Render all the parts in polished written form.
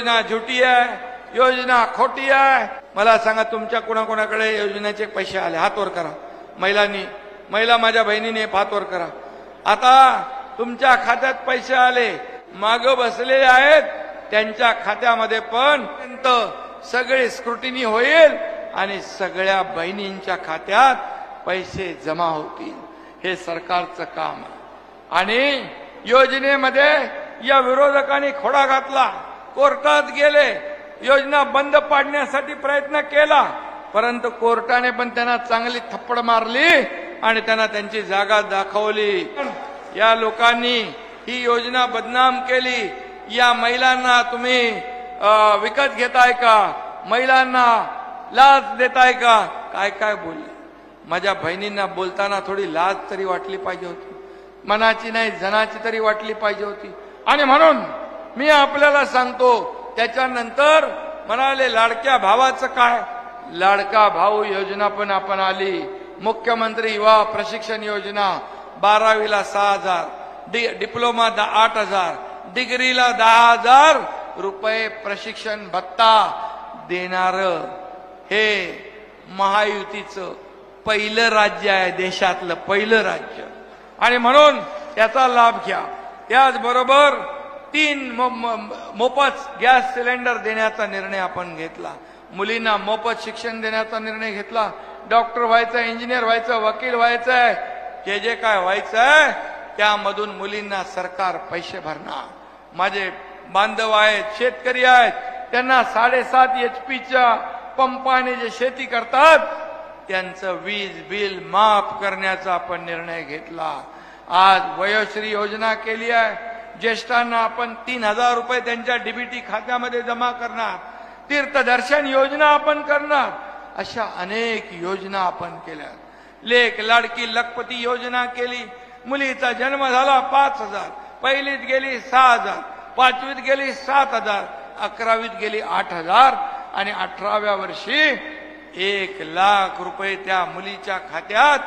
योजना झुटी आहे, योजना खोटी आहे। मला सांगा तुमच्या कोणाकोणाकडे योजनेचे पैसे आले? हात वर करा। महिला माझ्या बहिणीने हात वर करा। आता तुमच्या खात्यात पैसे आले, माग बसलेले आहेत त्यांच्या खात्यामध्ये पण सगळे स्क्रुटिनी होईल आणि सगळ्या बहिणींच्या खात्यात पैसे जमा होतील। हे सरकारचं काम आहे। आणि योजनेमध्ये या विरोधकांनी खोडा घातला, कोर्टात गेले, योजना बंद पाडण्यासाठी प्रयत्न केला, परंतु कोर्टाने पण त्यांना चांगली थप्पड मारली आणि त्यांना त्यांची जागा दाखवली। या लोकांनी ही योजना बदनाम केली। या महिलांना तुम्ही विकत घेताय का? महिलांना लाच देताय का? काय काय बोलले। माझ्या बहिणींना बोलताना थोडी लाज तरी वाटली पाहिजे होती, मनाची नाही जनाची तरी वाटली पाहिजे होती। आणि म्हणून मी आपल्याला सांगतो, त्याच्यानंतर म्हणाले लाडक्या भावाचं काय? लाडका भाऊ योजना पण आपण आली। मुख्यमंत्री युवा प्रशिक्षण योजना 12वीला 6,000, डिप्लोमा 8,000, डिग्रीला 10,000 रुपये प्रशिक्षण भत्ता देणार हे महायुतीचं पहिलं राज्य आहे, देशातलं पहिलं राज्य। आणि म्हणून त्याचा लाभ घ्या। त्याचबरोबर 3 मोफत गॅस सिलेंडर देण्याचा निर्णय आपण घेतला। मुलींना मोफत शिक्षण देण्याचा निर्णय घेतला। डॉक्टर व्हायचं, इंजिनियर व्हायचं, वकील व्हायचंय, जे काय व्हायचंय त्यामधून मुलींना सरकार पैसे भरणार। माझे बांधव आहेत, शेतकरी आहेत, त्यांना 7.5 HP पंपाने जे शेती करतात त्यांचं वीज बिल माफ करण्याचा आपण निर्णय घेतला। आज वयोश्री योजना केली आहे। ज्येष्ठांना आपण 3,000 रुपये त्यांच्या डीबीटी खात्यामध्ये जमा करणार। तीर्थदर्शन योजना आपण करणार। अशा अनेक योजना आपण केल्या। लेक लाडकी लखपती योजना केली। मुलीचा जन्म झाला 5,000, पहिलीत गेली 6,000, 5वीत गेली 7,000, 11वीत गेली 8,000 आणि 18व्या वर्षी 1,00,000 रुपये त्या मुलीच्या खात्यात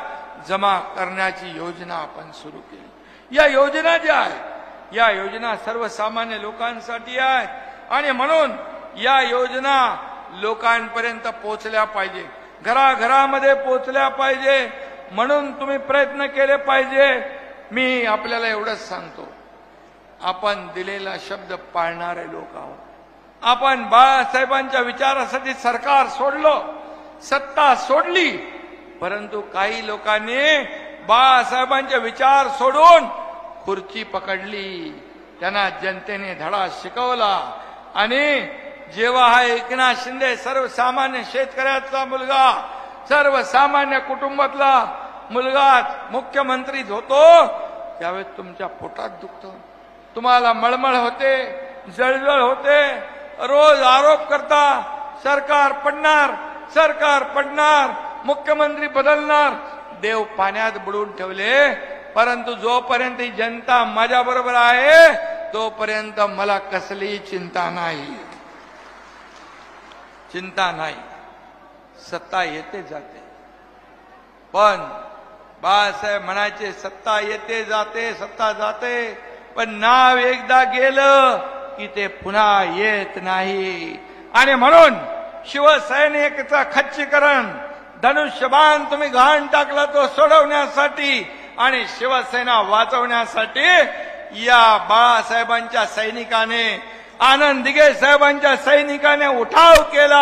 जमा करण्याची योजना आपण सुरू केली। या योजना ज्या आहेत, या योजना सर्वसामान्य लोकांसाठी आहेत आणि म्हणून या योजना लोकांपर्यंत पोहोचल्या पाहिजे, घराघरामध्ये पोहोचल्या पाहिजे। म्हणून तुम्ही प्रयत्न केले पाहिजे। मी आपल्याला एवढंच सांगतो, आपण दिलेला शब्द पाळणारे लोक आहोत। आपण बाळासाहेबांच्या विचारासाठी सरकार सोडलं, सत्ता सोडली, परंतु काही लोकांनी बाळासाहेबांचे विचार सोडून खुर्ची पकडली। त्यांना जनतेने धडा शिकवला आणि जेव्हा हा एकनाथ शिंदे सर्वसामान्य शेतकऱ्याचा मुलगा, सर्वसामान्य कुटुंबातला मुलगा मुख्यमंत्री होतो, त्यावेळेस तुमच्या पोटात दुखतं, तुम्हाला मळमळ होते, जळजळ होते, रोज आरोप करता सरकार पडणार, सरकार पडणार, मुख्यमंत्री बदलणार, देव पाण्यात बुडवून ठेवले। परंतु जोपर्यंत ही जनता माझ्या बरोबर आहे तोपर्यंत मला कसलीही चिंता नाही, चिंता नाही। सत्ता येते जाते, पण बाळासाहेब म्हणायचे सत्ता येते जाते, सत्ता जाते, पण नाव एकदा गेलं की ते पुन्हा येत नाही। आणि म्हणून शिवसैनिकाचं खच्चीकरण, धनुष्यबाण तुम्ही घाण टाकला तो सोडवण्यासाठी आणि शिवसेना वाचवण्यासाठी या बाळासाहेबांच्या सैनिकाने, आनंद दिघे साहेबांच्या सैनिकाने उठाव केला।